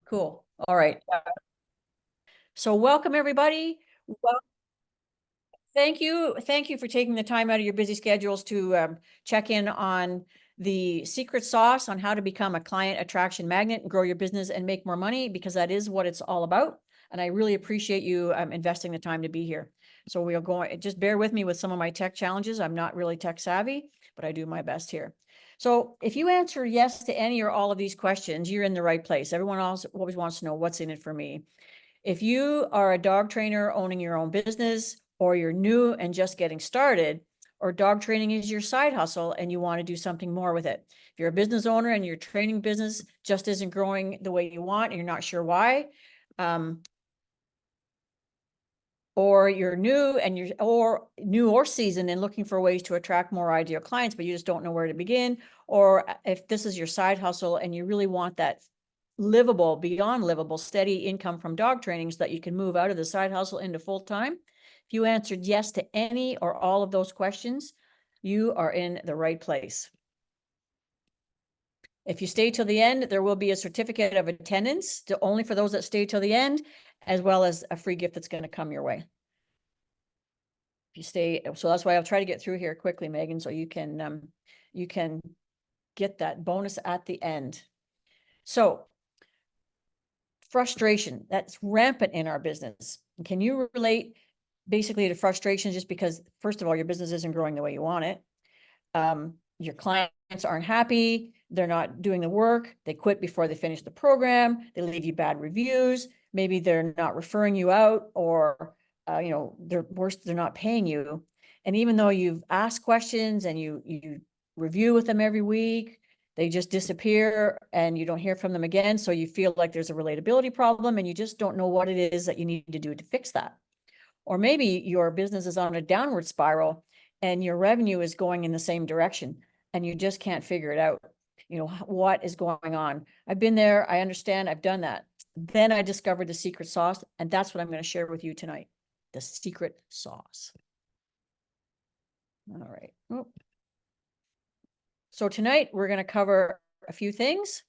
Cool. All right. So welcome, everybody. Well, thank you. Thank you for taking the time out of your busy schedules to check in on the secret sauce on how to become a client attraction magnet and grow your business and make more money, because that is what it's all about. And I really appreciate you investing the time to be here. So we'll go, just bear with me with some of my tech challenges. I'm not really tech savvy, but I do my best here. So if you answer yes to any or all of these questions, you're in the right place. Everyone else always wants to know what's in it for me. If you are a dog trainer owning your own business, or you're new and just getting started, or dog training is your side hustle and you want to do something more with it. If you're a business owner and your training business just isn't growing the way you want and you're not sure why, or you're new and new or seasoned and looking for ways to attract more ideal clients, but you just don't know where to begin, or if this is your side hustle and you really want that livable, beyond livable, steady income from dog training so that you can move out of the side hustle into full time. If you answered yes to any or all of those questions, you are in the right place. If you stay till the end, there will be a certificate of attendance only for those that stay till the end, as well as a free gift that's going to come your way. If you stay, so that's why I'll try to get through here quickly, Megan, so you can get that bonus at the end. So frustration, that's rampant in our business. Can you relate basically to frustration just because, first of all, your business isn't growing the way you want it? Your clients aren't happy. They're not doing the work. They quit before they finish the program. They leave you bad reviews. Maybe they're not referring you out, or, they're worse, they're not paying you. And even though you've asked questions and you review with them every week, they just disappear and you don't hear from them again. So you feel like there's a relatability problem and you just don't know what it is that you need to do to fix that. Or maybe your business is on a downward spiral and your revenue is going in the same direction and you just can't figure it out. What is going on? I've been there. I understand. I've done that. Then I discovered the secret sauce, and that's what I'm going to share with you tonight. The secret sauce. All right. Oh. So tonight we're going to cover a few things.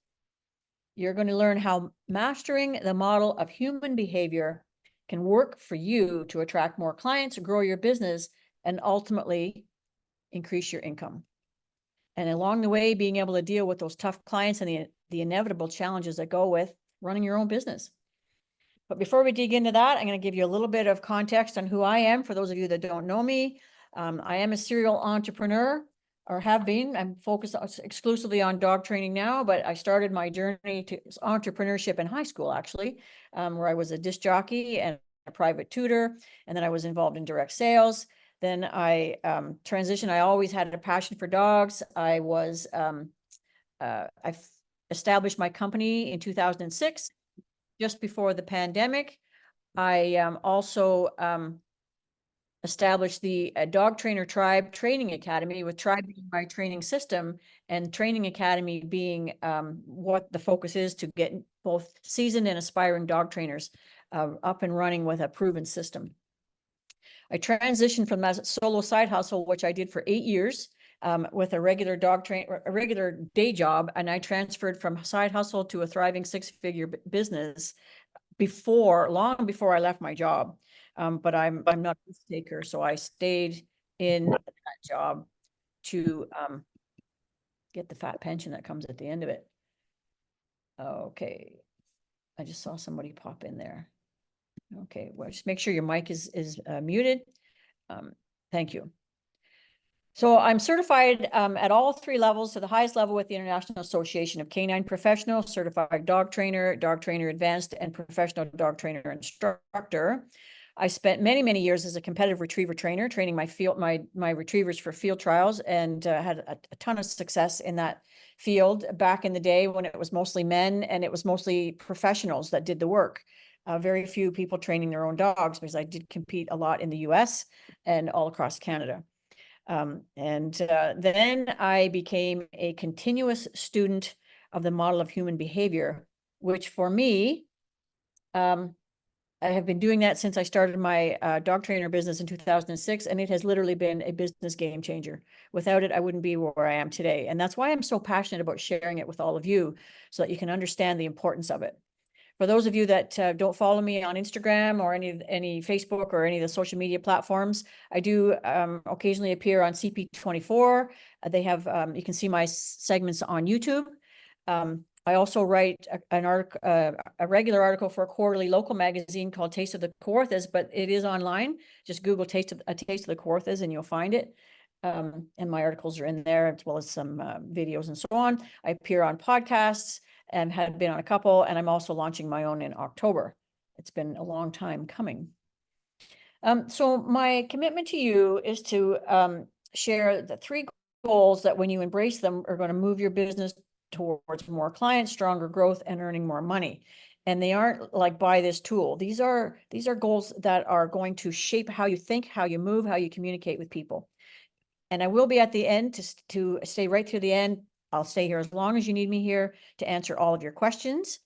You're going to learn how mastering the model of human behavior can work for you to attract more clients, grow your business, and ultimately increase your income. And along the way, being able to deal with those tough clients and the inevitable challenges that go with running your own business. But before we dig into that, I'm going to give you a little bit of context on who I am. For those of you that don't know me, I am a serial entrepreneur, or have been. I'm focused exclusively on dog training now, but I started my journey to entrepreneurship in high school, actually, where I was a disc jockey and a private tutor, and then I was involved in direct sales. Then I transitioned. I always had a passion for dogs. I established my company in 2006, just before the pandemic. I also established the Dog Trainer Tribe Training Academy, with Tribe being my training system and Training Academy being what the focus is to get both seasoned and aspiring dog trainers up and running with a proven system. I transitioned from that solo side hustle, which I did for 8 years with a regular a regular day job, and I transferred from side hustle to a thriving 6-figure business long before I left my job. But I'm not a risk taker, so I stayed in that job to get the fat pension that comes at the end of it. Okay, I just saw somebody pop in there. Okay, well, just make sure your mic is muted. Thank you. So I'm certified at all 3 levels, to the highest level with the International Association of Canine Professionals, certified dog trainer advanced, and professional dog trainer instructor. I spent many, many years as a competitive retriever trainer, training my retrievers for field trials, and had a ton of success in that field back in the day when it was mostly men and it was mostly professionals that did the work. Very few people training their own dogs, because I did compete a lot in the US and all across Canada. Then I became a continuous student of the model of human behavior, which for me, I have been doing that since I started my dog trainer business in 2006, and it has literally been a business game changer. Without it, I wouldn't be where I am today. And that's why I'm so passionate about sharing it with all of you, so that you can understand the importance of it. For those of you that don't follow me on Instagram or any Facebook or any of the social media platforms, I do occasionally appear on CP24. They have, you can see my segments on YouTube. I also write a regular article for a quarterly local magazine called Taste of the Kawarthas, but it is online. Just Google Taste of the Kawarthas and you'll find it. And my articles are in there, as well as some videos and so on. I appear on podcasts and have been on a couple, and I'm also launching my own in October. It's been a long time coming. So my commitment to you is to share the 3 goals that when you embrace them are going to move your business towards more clients, stronger growth, and earning more money. And they aren't like buy this tool. These are goals that are going to shape how you think, how you move, how you communicate with people. And I will be at the end to stay right through the end. I'll stay here as long as you need me here to answer all of your questions.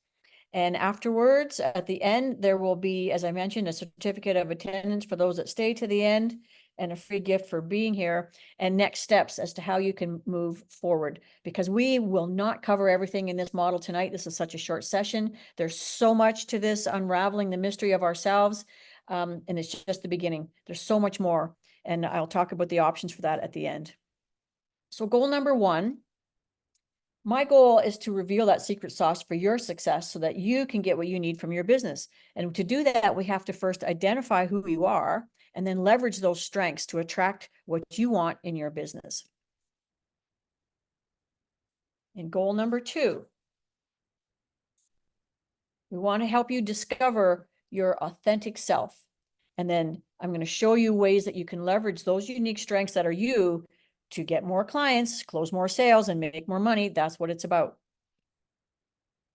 And afterwards, at the end, there will be, as I mentioned, a certificate of attendance for those that stay to the end and a free gift for being here and next steps as to how you can move forward, because we will not cover everything in this model tonight. This is such a short session. There's so much to this unraveling the mystery of ourselves. And it's just the beginning. There's so much more. And I'll talk about the options for that at the end. So goal number 1, my goal is to reveal that secret sauce for your success so that you can get what you need from your business. And to do that, we have to first identify who you are and then leverage those strengths to attract what you want in your business. And goal number 2, we want to help you discover your authentic self. And then I'm going to show you ways that you can leverage those unique strengths that are you to get more clients, close more sales, and make more money. That's what it's about.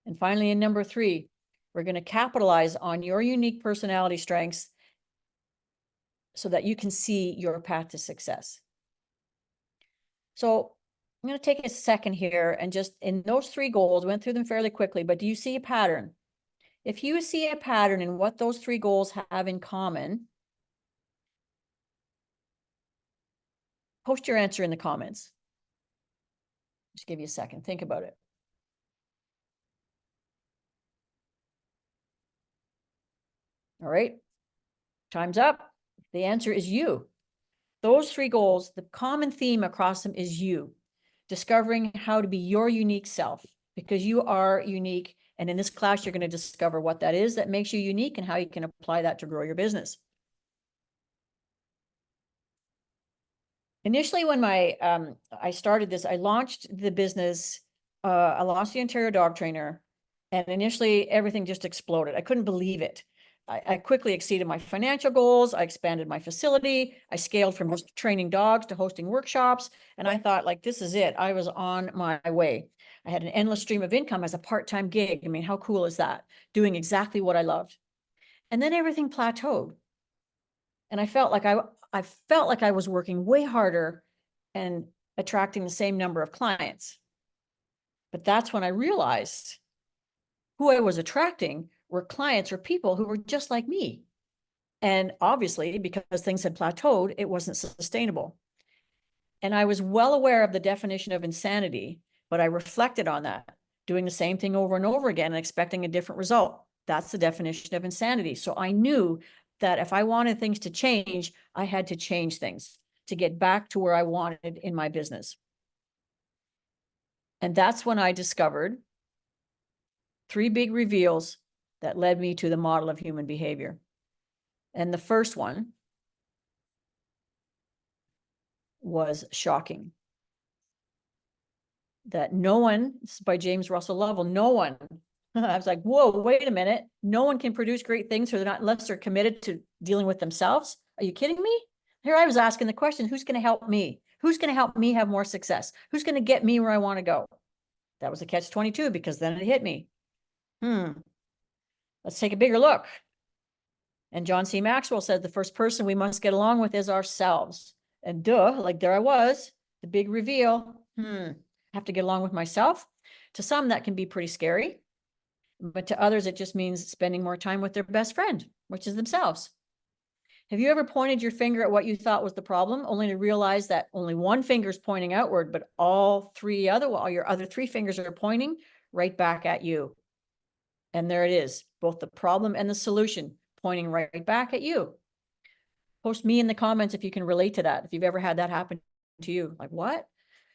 And finally, in number 3, we're going to capitalize on your unique personality strengths so that you can see your path to success. So I'm going to take a second here and just in those 3 goals, went through them fairly quickly, but do you see a pattern? If you see a pattern in what those 3 goals have in common, post your answer in the comments. Just give you a second. Think about it. All right. Time's up. The answer is you. Those 3 goals, the common theme across them is you. Discovering how to be your unique self, because you are unique. And in this class, you're going to discover what that is that makes you unique and how you can apply that to grow your business. Initially, when I started this, I launched the business. I launched the Ontario Dog Trainer, and initially everything just exploded. I couldn't believe it. I quickly exceeded my financial goals. I expanded my facility. I scaled from just training dogs to hosting workshops. And I thought, like, this is it. I was on my way. I had an endless stream of income as a part-time gig. I mean, how cool is that? Doing exactly what I loved. And then everything plateaued. And I felt like I was working way harder and attracting the same number of clients. But that's when I realized who I was attracting were clients or people who were just like me. And obviously, because things had plateaued, it wasn't sustainable. And I was well aware of the definition of insanity, but I reflected on that, doing the same thing over and over again and expecting a different result. That's the definition of insanity. So I knew that if I wanted things to change, I had to change things to get back to where I wanted in my business. And that's when I discovered 3 big reveals that led me to the model of human behavior. And the first one was shocking. That no one, this is by James Russell Lovell, no one, I was like, whoa, wait a minute. No one can produce great things unless they're committed to dealing with themselves. Are you kidding me? Here I was asking the question, who's going to help me? Who's going to help me have more success? Who's going to get me where I want to go? That was a catch-22 because then it hit me. Let's take a bigger look. And John C. Maxwell said the first person we must get along with is ourselves. And like there I was, the big reveal. Have to get along with myself. To some, that can be pretty scary. But to others, it just means spending more time with their best friend, which is themselves. Have you ever pointed your finger at what you thought was the problem, only to realize that only one finger is pointing outward, but all your other 3 fingers are pointing right back at you? And there it is, both the problem and the solution pointing right back at you. Post me in the comments if you can relate to that, if you've ever had that happen to you. Like, what?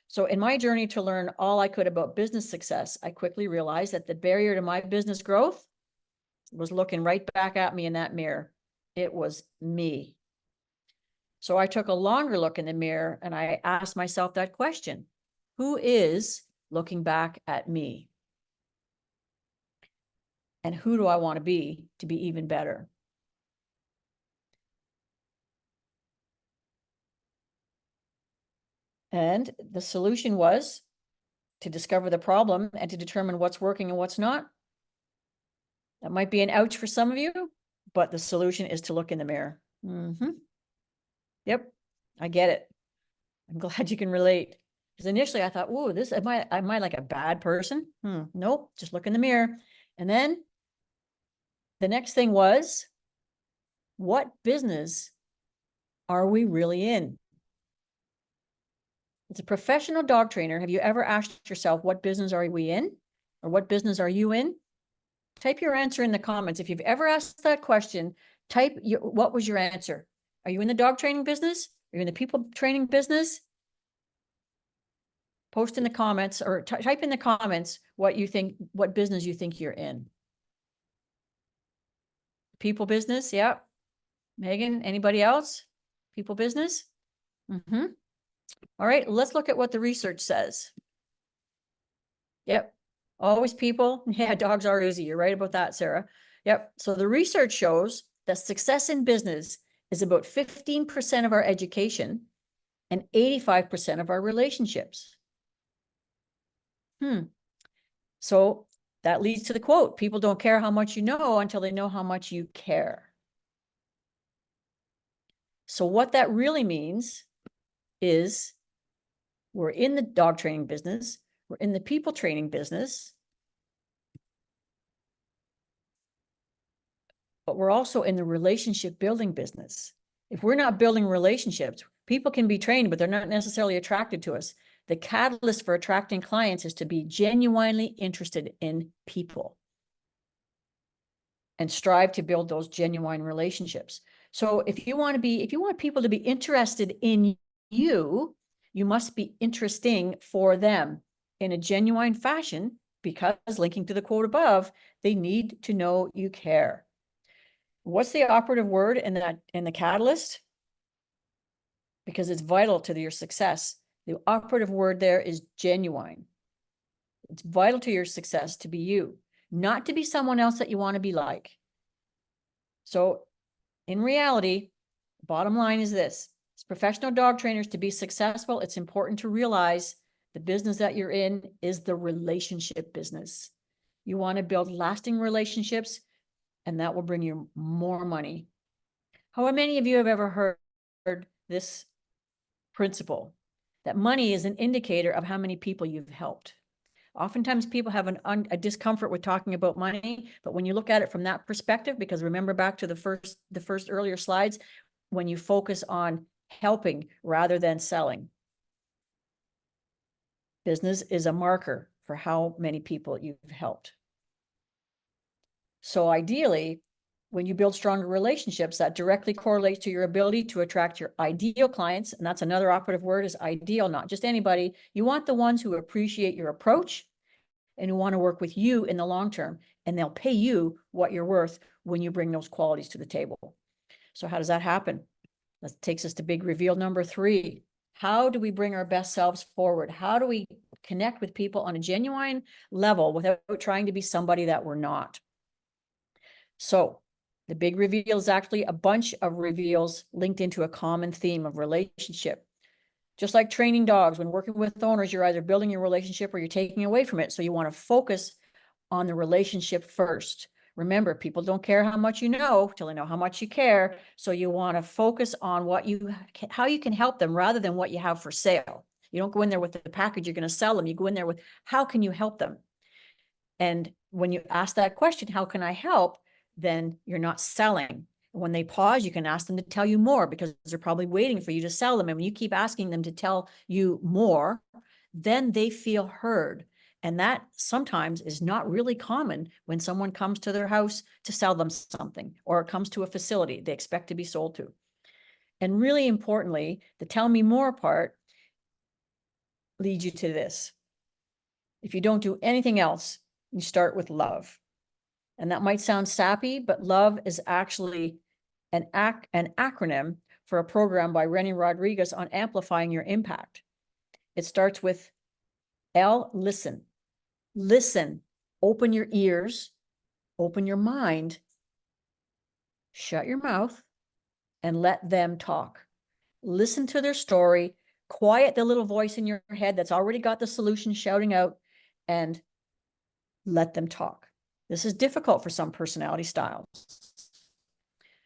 So in my journey to learn all I could about business success, I quickly realized that the barrier to my business growth was looking right back at me in that mirror. It was me. So I took a longer look in the mirror and I asked myself that question: who is looking back at me? And who do I want to be even better? And the solution was to discover the problem and to determine what's working and what's not. That might be an ouch for some of you, but the solution is to look in the mirror. Yep, I get it. I'm glad you can relate. Because initially I thought, oh, am I like a bad person? Nope, just look in the mirror. And then the next thing was, what business are we really in? As a professional dog trainer, have you ever asked yourself, what business are we in? Or what business are you in? Type your answer in the comments. If you've ever asked that question, what was your answer? Are you in the dog training business? Are you in the people training business? Post in the comments or type in the comments what business you think you're in. People business, yeah. Megan, anybody else? People business? All right, let's look at what the research says. Yep, always people. Yeah, dogs are easy. You're right about that, Sarah. Yep, so the research shows that success in business is about 15% of our education and 85% of our relationships. So that leads to the quote: people don't care how much you know until they know how much you care. So what that really means is we're in the dog training business, we're in the people training business, but we're also in the relationship building business. If we're not building relationships, people can be trained, but they're not necessarily attracted to us. The catalyst for attracting clients is to be genuinely interested in people and strive to build those genuine relationships. So if you want people to be interested in you, you must be interesting for them in a genuine fashion, because, linking to the quote above, they need to know you care. What's the operative word in the catalyst? Because it's vital to your success. The operative word there is genuine. It's vital to your success to be you, not to be someone else that you want to be like. So in reality, bottom line is this: as professional dog trainers, to be successful, it's important to realize the business that you're in is the relationship business. You want to build lasting relationships, and that will bring you more money. How many of you have ever heard this principle, that money is an indicator of how many people you've helped? Oftentimes people have a discomfort with talking about money, but when you look at it from that perspective, because remember back to the first earlier slides, when you focus on helping rather than selling, business is a marker for how many people you've helped. So ideally, when you build stronger relationships, that directly correlates to your ability to attract your ideal clients. And that's another operative word, is ideal, not just anybody. You want the ones who appreciate your approach and who want to work with you in the long term, and they'll pay you what you're worth when you bring those qualities to the table. So how does that happen? That takes us to big reveal number 3. How do we bring our best selves forward? How do we connect with people on a genuine level without trying to be somebody that we're not? So the big reveal is actually a bunch of reveals linked into a common theme of relationship. Just like training dogs, when working with owners, you're either building your relationship or you're taking away from it. So you want to focus on the relationship first. Remember, people don't care how much you know till they know how much you care. So you want to focus on how you can help them rather than what you have for sale. You don't go in there with the package you're going to sell them. You go in there with, how can you help them? And when you ask that question, how can I help? Then you're not selling. When they pause, you can ask them to tell you more, because they're probably waiting for you to sell them. And when you keep asking them to tell you more, then they feel heard. And that sometimes is not really common when someone comes to their house to sell them something, or it comes to a facility they expect to be sold to. And really importantly, the tell me more part leads you to this. If you don't do anything else, you start with love. And that might sound sappy, but love is actually an acronym for a program by Rennie Rodriguez on amplifying your impact. It starts with L, listen. Listen, open your ears, open your mind, shut your mouth, and let them talk. Listen to their story, quiet the little voice in your head that's already got the solution shouting out, and let them talk. This is difficult for some personality styles.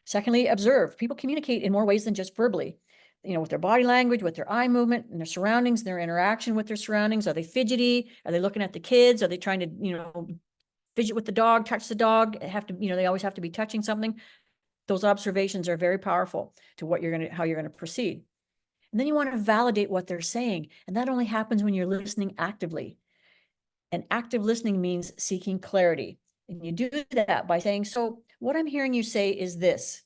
Secondly, observe. People communicate in more ways than just verbally, with their body language, with their eye movement, and their surroundings, their interaction with their surroundings. Are they fidgety? Are they looking at the kids? Are they trying to, fidget with the dog, touch the dog? They always have to be touching something. Those observations are very powerful to how you're going to proceed. And then you want to validate what they're saying. And that only happens when you're listening actively. And active listening means seeking clarity. And you do that by saying, so what I'm hearing you say is this.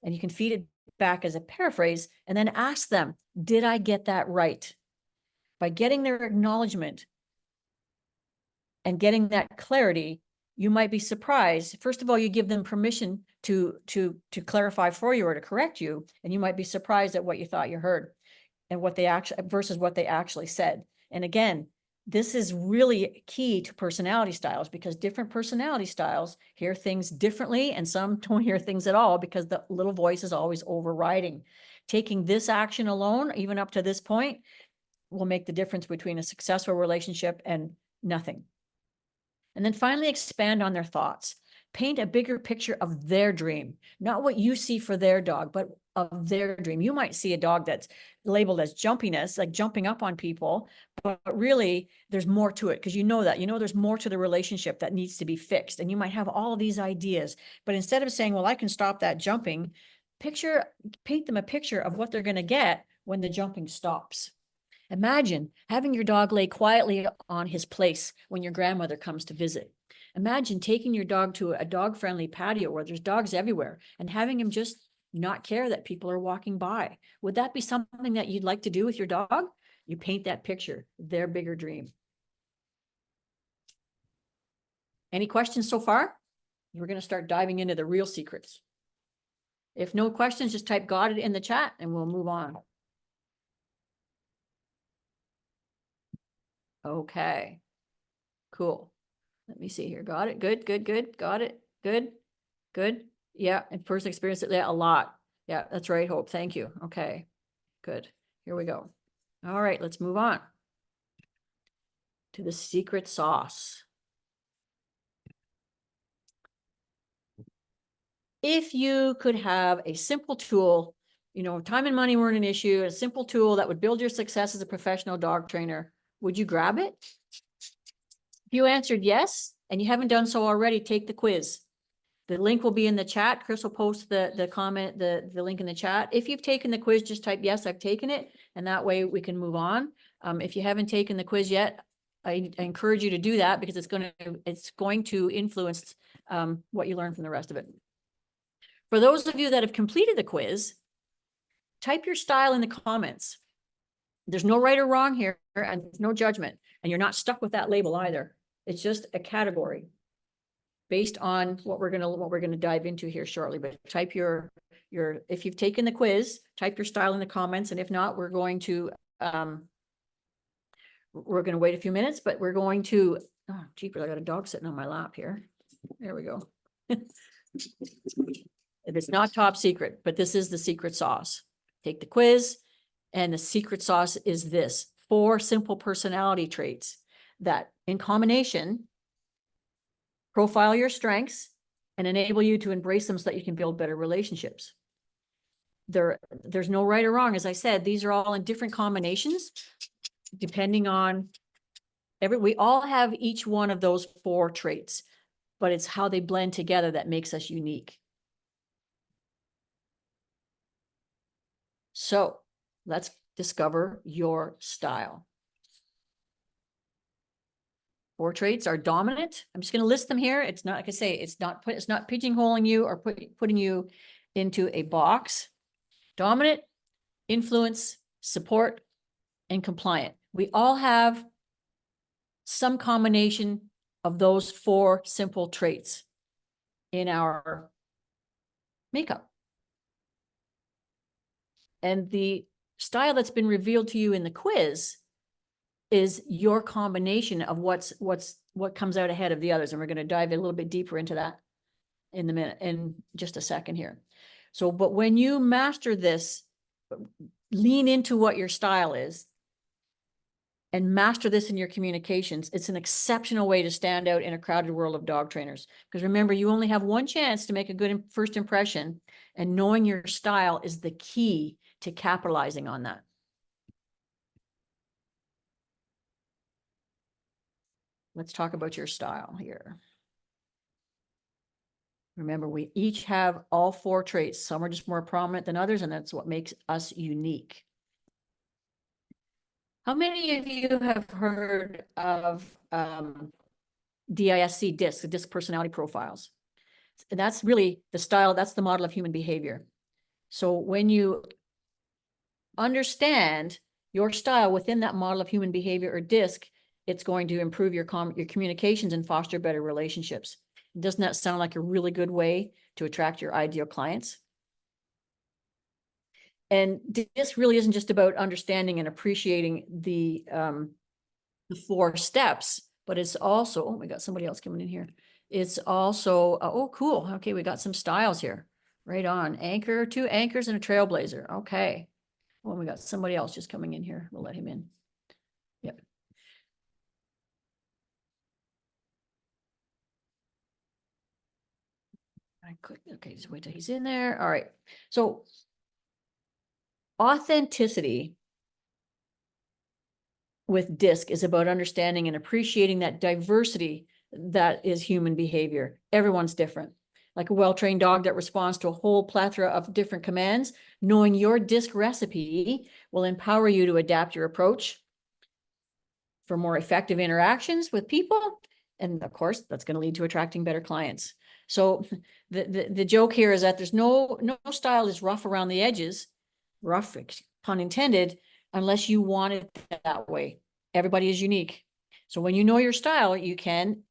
And you can feed it back as a paraphrase and then ask them, did I get that right? By getting their acknowledgement and getting that clarity, you might be surprised. First of all, you give them permission to clarify for you or to correct you. And you might be surprised at what you thought you heard and what they actually versus what they actually said. And again, this is really key to personality styles, because different personality styles hear things differently, and some don't hear things at all because the little voice is always overriding. Taking this action alone, even up to this point, will make the difference between a successful relationship and nothing. And then finally, expand on their thoughts. Paint a bigger picture of their dream, not what you see for their dog, but of their dream. You might see a dog that's labeled as jumpiness, like jumping up on people, but really there's more to it, because there's more to the relationship that needs to be fixed. And you might have all of these ideas, but instead of saying, well, I can stop that jumping, paint them a picture of what they're going to get when the jumping stops. Imagine having your dog lay quietly on his place when your grandmother comes to visit. Imagine taking your dog to a dog-friendly patio where there's dogs everywhere and having him just not care that people are walking by. Would that be something that you'd like to do with your dog? You paint that picture, their bigger dream. Any questions so far? We're going to start diving into the real secrets. If no questions, just type "got it" in the chat and we'll move on. Okay, cool. Let me see here. Got it. Good, good, good. Got it. Good, good. Yeah, and first experience, yeah, a lot. Yeah, that's right, Hope. Thank you. Okay, good. Here we go. All right, let's move on to the secret sauce. If you could have a simple tool, time and money weren't an issue, a simple tool that would build your success as a professional dog trainer, would you grab it? If you answered yes, and you haven't done so already, take the quiz. The link will be in the chat. Chris will post the comment, the link in the chat. If you've taken the quiz, just type yes, I've taken it. And that way we can move on. If you haven't taken the quiz yet, I encourage you to do that, because it's going to influence what you learn from the rest of it. For those of you that have completed the quiz, type your style in the comments. There's no right or wrong here, and there's no judgment. And you're not stuck with that label either. It's just a category based on what we're gonna dive into here shortly. But type if you've taken the quiz, type your style in the comments, and if not, we're going to wait a few minutes, but we're going to, oh jeepers, I got a dog sitting on my lap here. There we go. It's not top secret, but this is the secret sauce. Take the quiz, and the secret sauce is this: 4 simple personality traits that in combination profile your strengths and enable you to embrace them so that you can build better relationships. There's no right or wrong. As I said, these are all in different combinations, depending on we all have each one of those 4 traits, but it's how they blend together that makes us unique. So let's discover your style. 4 traits are dominant. I'm just going to list them here. It's not, like I say, it's not pigeonholing you or putting you into a box. Dominant, influence, support, and compliant. We all have some combination of those 4 simple traits in our makeup. And the style that's been revealed to you in the quiz is your combination of what comes out ahead of the others. And we're going to dive a little bit deeper into that in just a second here. So, but when you master this, lean into what your style is and master this in your communications, it's an exceptional way to stand out in a crowded world of dog trainers. Because remember, you only have one chance to make a good first impression, and knowing your style is the key to capitalizing on that. Let's talk about your style here. Remember, we each have all 4 traits. Some are just more prominent than others, and that's what makes us unique. How many of you have heard of DISC, the DISC personality profiles? And that's really the style, that's the model of human behavior. So when you understand your style within that model of human behavior or DISC, it's going to improve your communications and foster better relationships. Doesn't that sound like a really good way to attract your ideal clients? And this really isn't just about understanding and appreciating the 4 steps, but it's also, oh, we got somebody else coming in here. It's also, oh, cool. Okay, we got some styles here. Right on. Anchor, 2 anchors and a trailblazer. Okay. Well, we got somebody else just coming in here. We'll let him in. Yep. I click. Okay, just wait till he's in there. All right. So authenticity with DISC is about understanding and appreciating that diversity that is human behavior. Everyone's different. Like a well-trained dog that responds to a whole plethora of different commands, knowing your DISC recipe will empower you to adapt your approach for more effective interactions with people. And of course, that's going to lead to attracting better clients. So the joke here is that there's no style is rough around the edges, rough, pun intended, unless you want it that way. Everybody is unique. So when you know your style, you can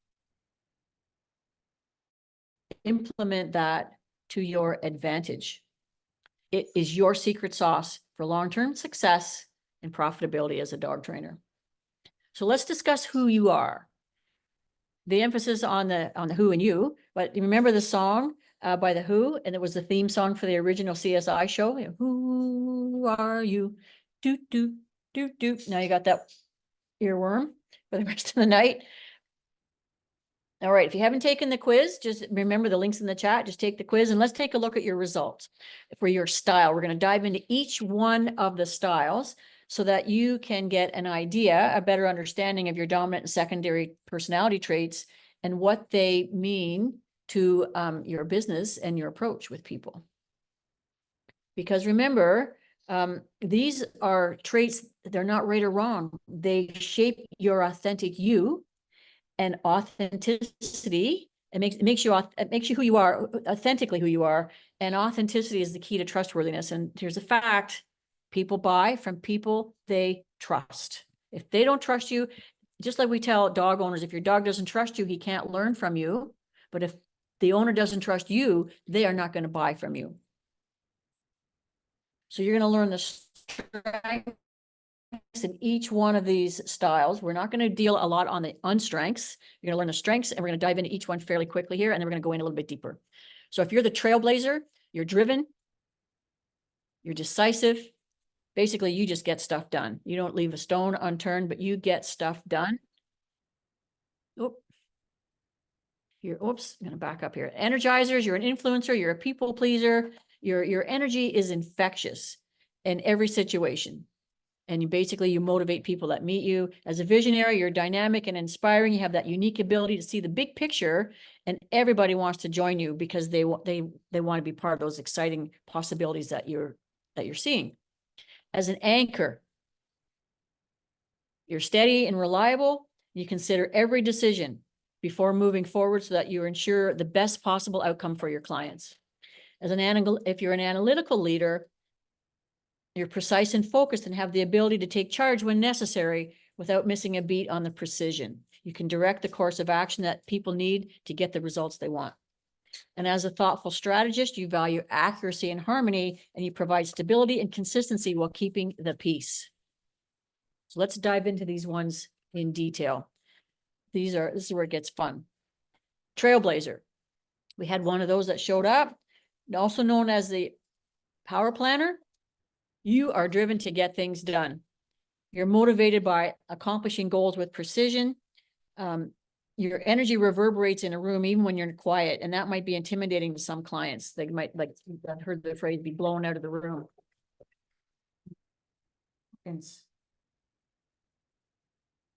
implement that to your advantage. It is your secret sauce for long-term success and profitability as a dog trainer. So let's discuss who you are. The emphasis on the who and you, but you remember the song by the Who, and it was the theme song for the original CSI show. Who are you? Doot doot doot doot. Now you got that earworm for the rest of the night. All right, if you haven't taken the quiz, just remember the links in the chat. Just take the quiz and let's take a look at your results for your style. We're going to dive into each one of the styles so that you can get an idea, a better understanding of your dominant and secondary personality traits and what they mean to your business and your approach with people. Because remember, these are traits, they're not right or wrong. They shape your authentic you, and authenticity. It makes you who you are, authentically who you are. And authenticity is the key to trustworthiness. And here's a fact: people buy from people they trust. If they don't trust you, just like we tell dog owners, if your dog doesn't trust you, he can't learn from you. But if the owner doesn't trust you, they are not going to buy from you. So you're going to learn the strengths in each one of these styles. We're not going to deal a lot on the unstrengths. You're going to learn the strengths, and we're going to dive into each one fairly quickly here, and then we're going to go in a little bit deeper. So if you're the trailblazer, you're driven, you're decisive. Basically, you just get stuff done. You don't leave a stone unturned, but you get stuff done. Oop. Here, oops, I'm going to back up here. Energizers, you're an influencer, you're a people pleaser. Your energy is infectious in every situation. And you motivate people that meet you. As a visionary, you're dynamic and inspiring. You have that unique ability to see the big picture, and everybody wants to join you because they want to be part of those exciting possibilities that you're seeing. As an anchor, you're steady and reliable. You consider every decision before moving forward so that you ensure the best possible outcome for your clients. If you're an analytical leader, you're precise and focused and have the ability to take charge when necessary without missing a beat on the precision. You can direct the course of action that people need to get the results they want. And as a thoughtful strategist, you value accuracy and harmony, and you provide stability and consistency while keeping the peace. So let's dive into these ones in detail. This is where it gets fun. Trailblazer. We had one of those that showed up, also known as the power planner. You are driven to get things done. You're motivated by accomplishing goals with precision. Your energy reverberates in a room even when you're quiet, and that might be intimidating to some clients. They might, like I've heard the phrase, be blown out of the room.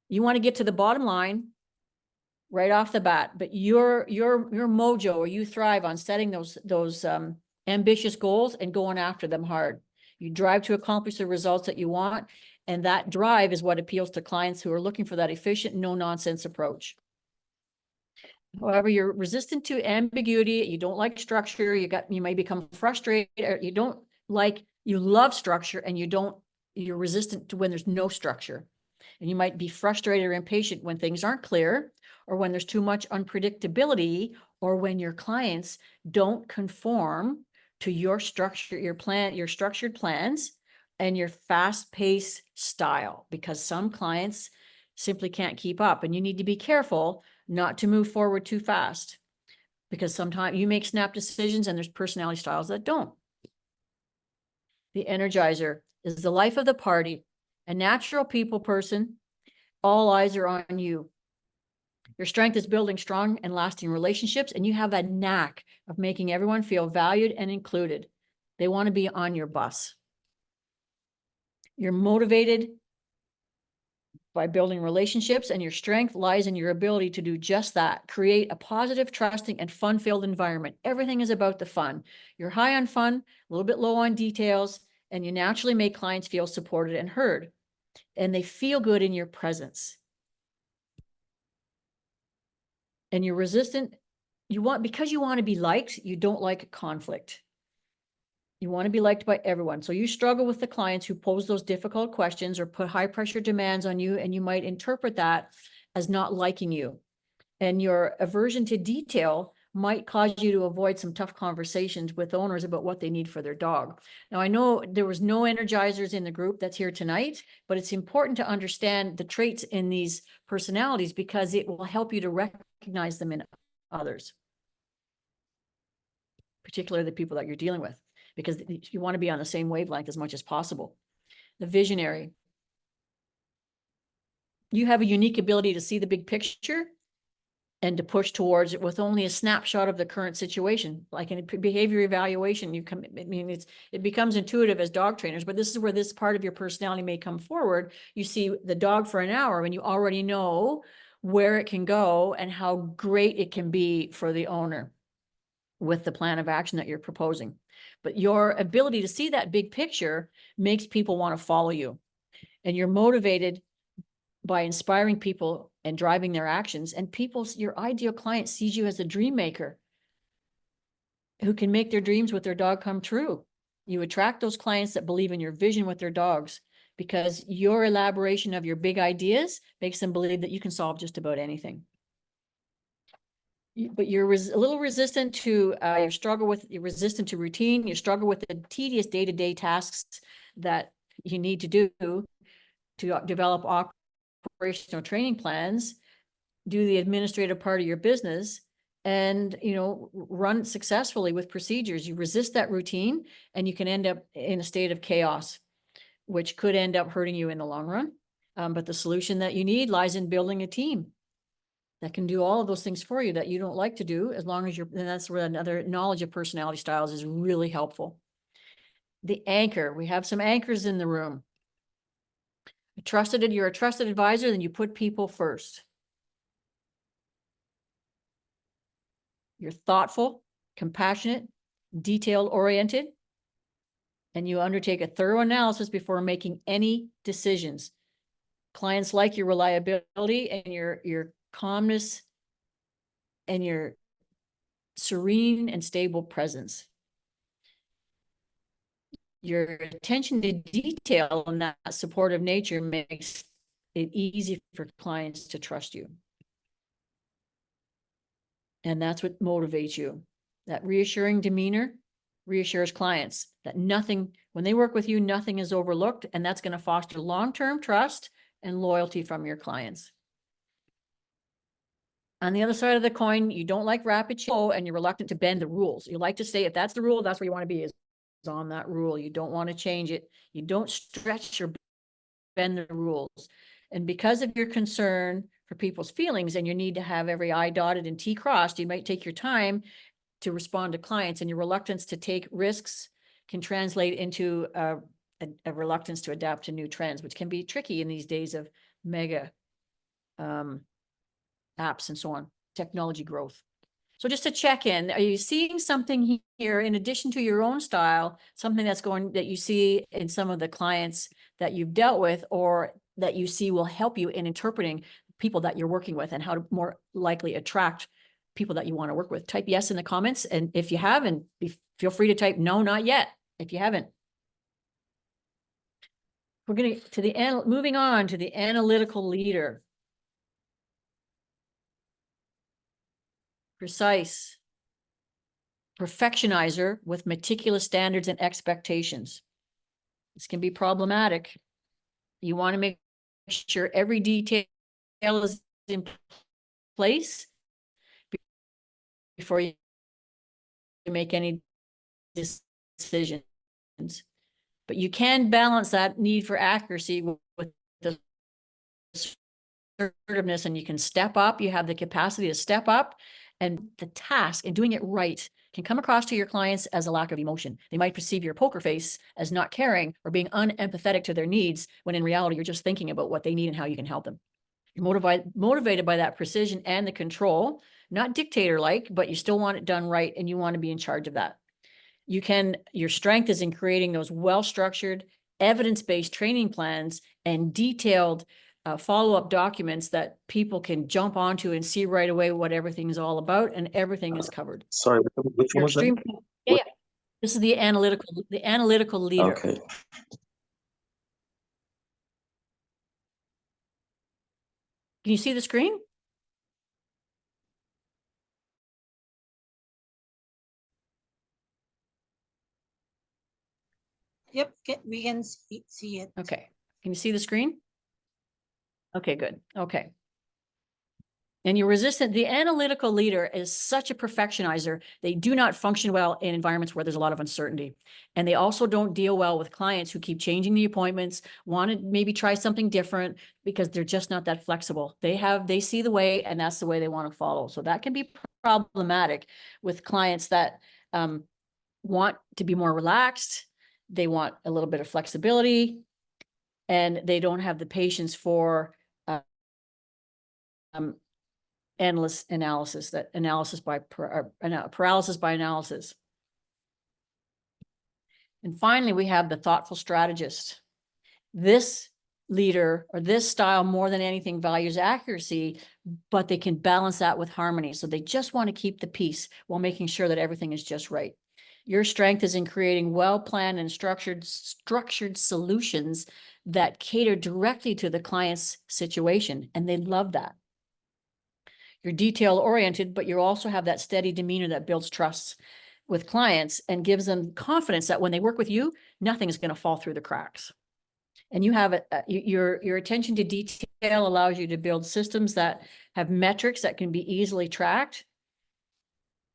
You want to get to the bottom line right off the bat, but your mojo, or you thrive on setting those ambitious goals and going after them hard. You drive to accomplish the results that you want, and that drive is what appeals to clients who are looking for that efficient, no-nonsense approach. However, you're resistant to ambiguity. You don't like structure. You may become frustrated, or you love structure, and you're resistant to when there's no structure. And you might be frustrated or impatient when things aren't clear, or when there's too much unpredictability, or when your clients don't conform to your structure, your structured plans and your fast-paced style, because some clients simply can't keep up, and you need to be careful not to move forward too fast, because sometimes you make snap decisions and there's personality styles that don't. The Energizer is the life of the party, a natural people person. All eyes are on you. Your strength is building strong and lasting relationships, and you have a knack of making everyone feel valued and included. They want to be on your bus. You're motivated by building relationships, and your strength lies in your ability to do just that. Create a positive, trusting, and fun-filled environment. Everything is about the fun. You're high on fun, a little bit low on details, and you naturally make clients feel supported and heard, and they feel good in your presence. And you're resistant. Because you want to be liked, you don't like conflict. You want to be liked by everyone. So you struggle with the clients who pose those difficult questions or put high pressure demands on you, and you might interpret that as not liking you. And your aversion to detail might cause you to avoid some tough conversations with owners about what they need for their dog. Now, I know there was no Energizers in the group that's here tonight, but it's important to understand the traits in these personalities, because it will help you to recognize them in others, particularly the people that you're dealing with, because you want to be on the same wavelength as much as possible. The visionary. You have a unique ability to see the big picture and to push towards it with only a snapshot of the current situation. Like in a behavior evaluation, it becomes intuitive as dog trainers, but this is where this part of your personality may come forward. You see the dog for an hour and you already know where it can go and how great it can be for the owner with the plan of action that you're proposing. But your ability to see that big picture makes people want to follow you, and you're motivated by inspiring people and driving their actions. And your ideal client sees you as a dream maker who can make their dreams with their dog come true. You attract those clients that believe in your vision with their dogs, because your elaboration of your big ideas makes them believe that you can solve just about anything. But you're a little resistant to, you're resistant to routine. You struggle with the tedious day-to-day tasks that you need to do to develop operational training plans, do the administrative part of your business, and run successfully with procedures. You resist that routine, and you can end up in a state of chaos, which could end up hurting you in the long run. But the solution that you need lies in building a team that can do all of those things for you that you don't like to do, as long as and that's where another knowledge of personality styles is really helpful. The anchor. We have some anchors in the room. You're a trusted advisor, then you put people first. You're thoughtful, compassionate, detail-oriented, and you undertake a thorough analysis before making any decisions. Clients like your reliability and your calmness and your serene and stable presence. Your attention to detail and that supportive nature makes it easy for clients to trust you. And that's what motivates you. That reassuring demeanor reassures clients that nothing, when they work with you, nothing is overlooked, and that's going to foster long-term trust and loyalty from your clients. On the other side of the coin, you don't like rapid change and you're reluctant to bend the rules. You like to say, if that's the rule, that's where you want to be, is on that rule. You don't want to change it. You don't stretch or bend the rules. And because of your concern for people's feelings and your need to have every I dotted and T crossed, you might take your time to respond to clients, and your reluctance to take risks can translate into a reluctance to adapt to new trends, which can be tricky in these days of mega apps and so on, technology growth. So just to check in, are you seeing something here in addition to your own style, something that you see in some of the clients that you've dealt with, or that you see will help you in interpreting people that you're working with and how to more likely attract people that you want to work with? Type yes in the comments. And if you haven't, feel free to type no, not yet, if you haven't. We're going to moving on to the analytical leader. Precise, perfectionizer with meticulous standards and expectations. This can be problematic. You want to make sure every detail is in place before you make any decisions. But you can balance that need for accuracy with the assertiveness, and you can step up. You have the capacity to step up, and the task and doing it right can come across to your clients as a lack of emotion. They might perceive your poker face as not caring or being unempathetic to their needs, when in reality, you're just thinking about what they need and how you can help them. You're motivated by that precision and the control, not dictator-like, but you still want it done right, and you want to be in charge of that. Your strength is in creating those well-structured, evidence-based training plans and detailed follow-up documents that people can jump onto and see right away what everything is all about, and everything is covered. Sorry, which one was that? Yeah. This is the analytical leader. Okay. Can you see the screen? Yep, we can see it. Okay. Can you see the screen? Okay, good. Okay. And the analytical leader is such a perfectionizer. They do not function well in environments where there's a lot of uncertainty. And they also don't deal well with clients who keep changing the appointments, want to maybe try something different, because they're just not that flexible. They see the way, and that's the way they want to follow. So that can be problematic with clients that want to be more relaxed. They want a little bit of flexibility, and they don't have the patience for endless analysis, paralysis by analysis. And finally, we have the thoughtful strategist. This leader, or this style, more than anything, values accuracy, but they can balance that with harmony. So they just want to keep the peace while making sure that everything is just right. Your strength is in creating well-planned and structured solutions that cater directly to the client's situation, and they love that. You're detail-oriented, but you also have that steady demeanor that builds trust with clients and gives them confidence that when they work with you, nothing is going to fall through the cracks. And you have your attention to detail allows you to build systems that have metrics that can be easily tracked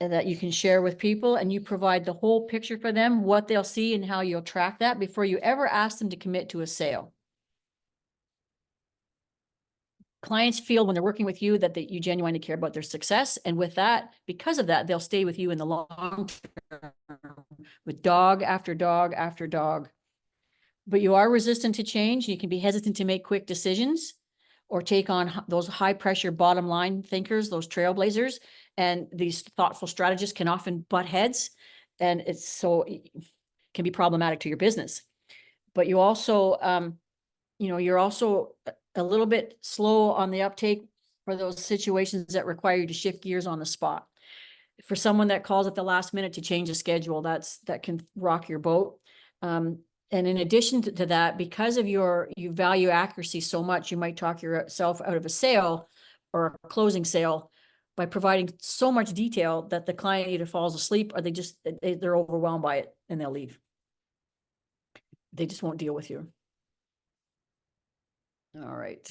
and that you can share with people, and you provide the whole picture for them, what they'll see and how you'll track that before you ever ask them to commit to a sale. Clients feel when they're working with you that you genuinely care about their success. And with that, because of that, they'll stay with you in the long term with dog after dog after dog. But you are resistant to change. You can be hesitant to make quick decisions or take on those high pressure bottom line thinkers, those trailblazers. And these thoughtful strategists can often butt heads, and it can be problematic to your business. But you also, you're also a little bit slow on the uptake for those situations that require you to shift gears on the spot. For someone that calls at the last minute to change a schedule, that can rock your boat. And in addition to that, because of you value accuracy so much, you might talk yourself out of a sale or a closing sale by providing so much detail that the client either falls asleep or they're overwhelmed by it and they'll leave. They just won't deal with you. All right.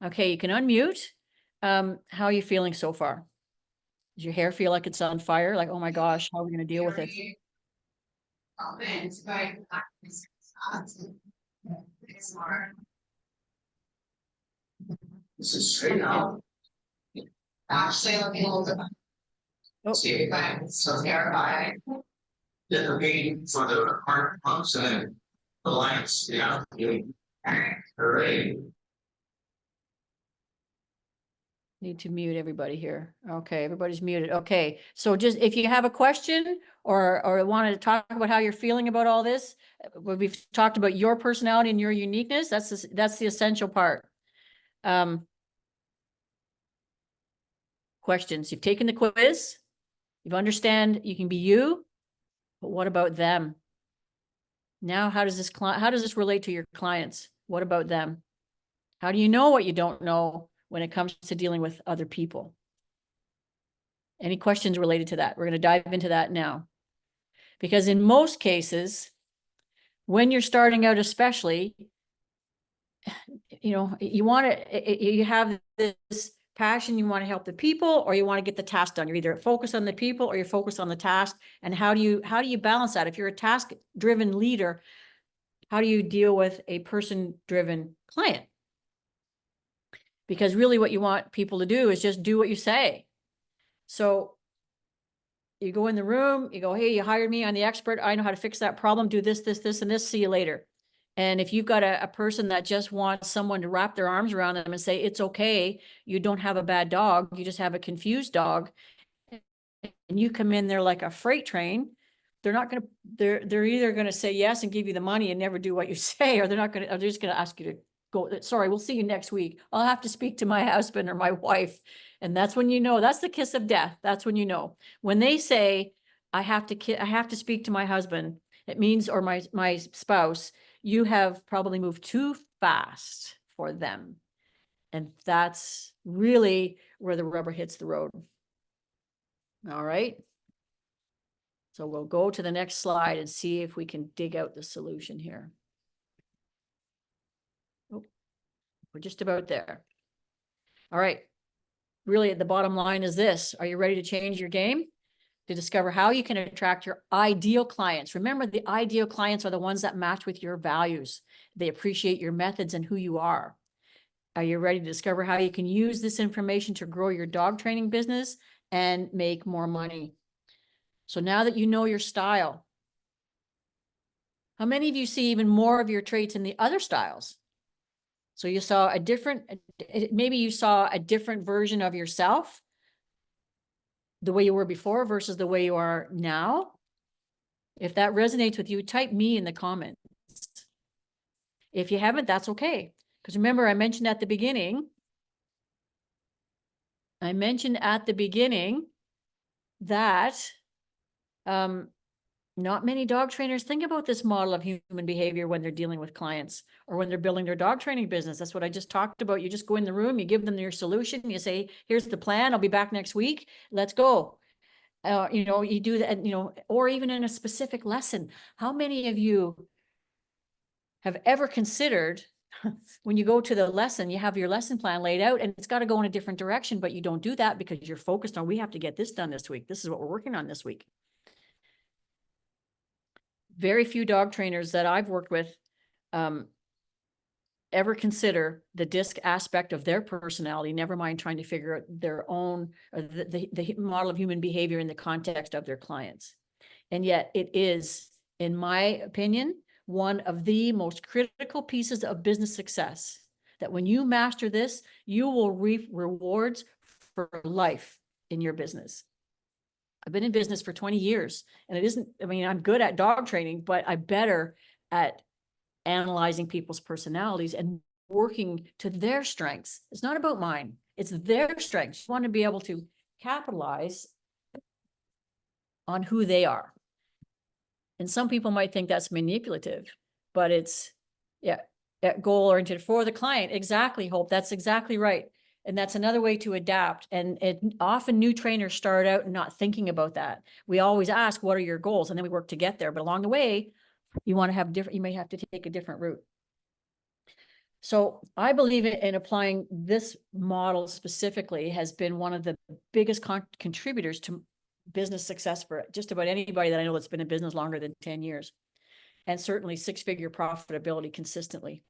Okay, you can unmute. How are you feeling so far? Does your hair feel like it's on fire? Like, oh my gosh, how are we going to deal with it? This is straight out. Actually, looking a little bit. Oh. So terrified. That the pain for the heart pumps and the lights, yeah. Hooray. Need to mute everybody here. Okay, everybody's muted. Okay, so just if you have a question or wanted to talk about how you're feeling about all this, we've talked about your personality and your uniqueness. That's the essential part. Questions. You've taken the quiz. You understand you can be you, but what about them? Now, how does this relate to your clients? What about them? How do you know what you don't know when it comes to dealing with other people? Any questions related to that? We're going to dive into that now. Because in most cases, when you're starting out, especially, you have this passion, you want to help the people, or you want to get the task done. You're either focused on the people or you're focused on the task. And how do you balance that? If you're a task-driven leader, how do you deal with a person-driven client? Because really what you want people to do is just do what you say. So you go in the room, you go, hey, you hired me, I'm the expert, I know how to fix that problem, do this, this, this, and this, see you later. And if you've got a person that just wants someone to wrap their arms around them and say, it's okay, you don't have a bad dog, you just have a confused dog, and you come in there like a freight train, they're either going to say yes and give you the money and never do what you say, or they're just going to ask you to go, sorry, we'll see you next week. I'll have to speak to my husband or my wife. And that's when you know, that's the kiss of death. That's when you know. When they say, I have to speak to my husband, it means, or my spouse, you have probably moved too fast for them. And that's really where the rubber hits the road. All right. So we'll go to the next slide and see if we can dig out the solution here. Oh, we're just about there. All right. Really, the bottom line is this. Are you ready to change your game? To discover how you can attract your ideal clients. Remember, the ideal clients are the ones that match with your values. They appreciate your methods and who you are. Are you ready to discover how you can use this information to grow your dog training business and make more money? So now that you know your style, how many of you see even more of your traits in the other styles? So you saw maybe you saw a different version of yourself, the way you were before versus the way you are now. If that resonates with you, type me in the comments. If you haven't, that's okay. Because remember, I mentioned at the beginning that not many dog trainers think about this model of human behavior when they're dealing with clients or when they're building their dog training business. That's what I just talked about. You just go in the room, you give them your solution, you say, here's the plan, I'll be back next week, let's go. You do that, or even in a specific lesson. How many of you have ever considered when you go to the lesson, you have your lesson plan laid out and it's got to go in a different direction, but you don't do that because you're focused on, we have to get this done this week. This is what we're working on this week. Very few dog trainers that I've worked with ever consider the DISC aspect of their personality, never mind trying to figure out their own, the model of human behavior in the context of their clients. And yet it is, in my opinion, one of the most critical pieces of business success, that when you master this, you will reap rewards for life in your business. I've been in business for 20 years and I'm good at dog training, but I'm better at analyzing people's personalities and working to their strengths. It's not about mine. It's their strengths. You want to be able to capitalize on who they are. And some people might think that's manipulative, but it's, yeah, goal oriented for the client. Exactly, Hope. That's exactly right. And that's another way to adapt. And often new trainers start out not thinking about that. We always ask, what are your goals? And then we work to get there. But along the way, you want to have different, you may have to take a different route. So I believe in applying this model specifically has been one of the biggest contributors to business success for just about anybody that I know that's been in business longer than 10 years, and certainly six-figure profitability consistently.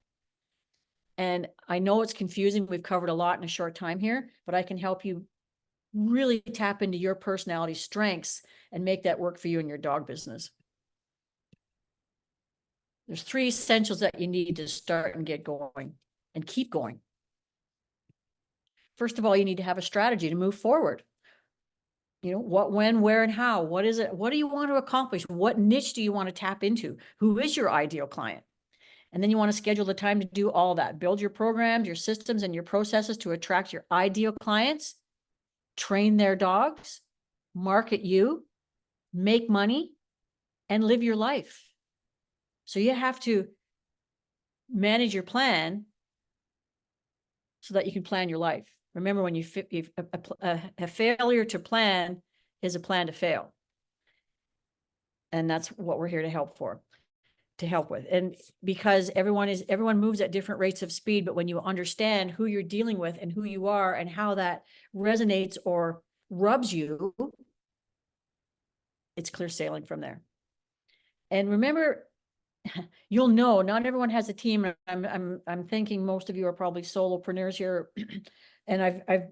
And I know it's confusing. We've covered a lot in a short time here, but I can help you really tap into your personality strengths and make that work for you in your dog business. There's 3 essentials that you need to start and get going and keep going. First of all, you need to have a strategy to move forward. You know, what, when, where, and how. What is it? What do you want to accomplish? What niche do you want to tap into? Who is your ideal client? And then you want to schedule the time to do all that. Build your programs, your systems, and your processes to attract your ideal clients, train their dogs, market you, make money, and live your life. So you have to manage your plan so that you can plan your life. Remember, when a failure to plan is a plan to fail. And that's what we're here to help with. And because everyone moves at different rates of speed, but when you understand who you're dealing with and who you are and how that resonates or rubs you, it's clear sailing from there. And remember, you'll know not everyone has a team. I'm thinking most of you are probably solopreneurs here. And I've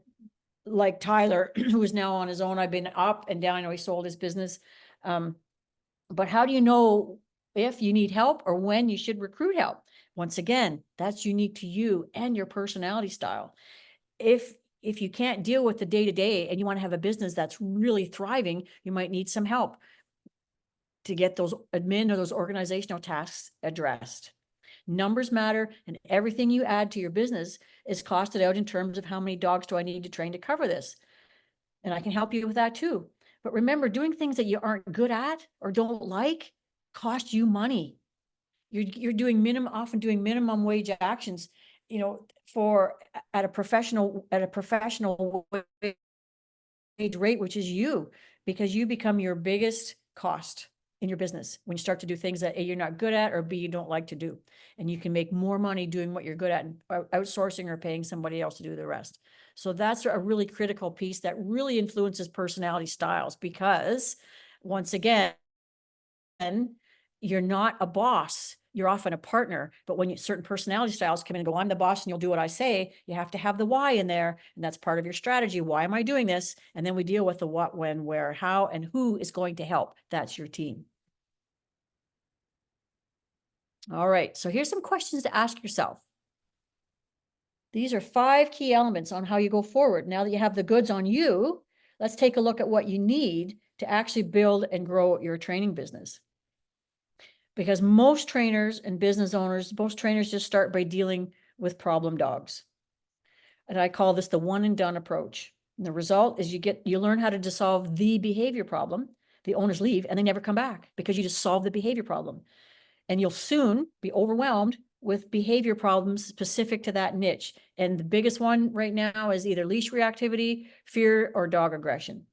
like Tyler, who is now on his own. I've been up and down. I know he sold his business. But how do you know if you need help or when you should recruit help? Once again, that's unique to you and your personality style. If you can't deal with the day-to-day and you want to have a business that's really thriving, you might need some help to get those admin or those organizational tasks addressed. Numbers matter, and everything you add to your business is costed out in terms of how many dogs do I need to train to cover this. And I can help you with that too. But remember, doing things that you aren't good at or don't like cost you money. You're often doing minimum wage actions, you know, at a professional wage rate, which is you, because you become your biggest cost in your business when you start to do things that A, you're not good at, or B, you don't like to do. And you can make more money doing what you're good at and outsourcing or paying somebody else to do the rest. So that's a really critical piece that really influences personality styles, because once again, you're not a boss, you're often a partner. But when certain personality styles come in and go, I'm the boss and you'll do what I say, you have to have the why in there. And that's part of your strategy. Why am I doing this? And then we deal with the what, when, where, how, and who is going to help. That's your team. All right, so here's some questions to ask yourself. These are 5 key elements on how you go forward. Now that you have the goods on you, let's take a look at what you need to actually build and grow your training business. Because most trainers and business owners, most trainers just start by dealing with problem dogs. And I call this the one and done approach. And the result is you learn how to solve the behavior problem. The owners leave and they never come back because you just solve the behavior problem. And you'll soon be overwhelmed with behavior problems specific to that niche. And the biggest one right now is either leash reactivity, fear, or dog aggression.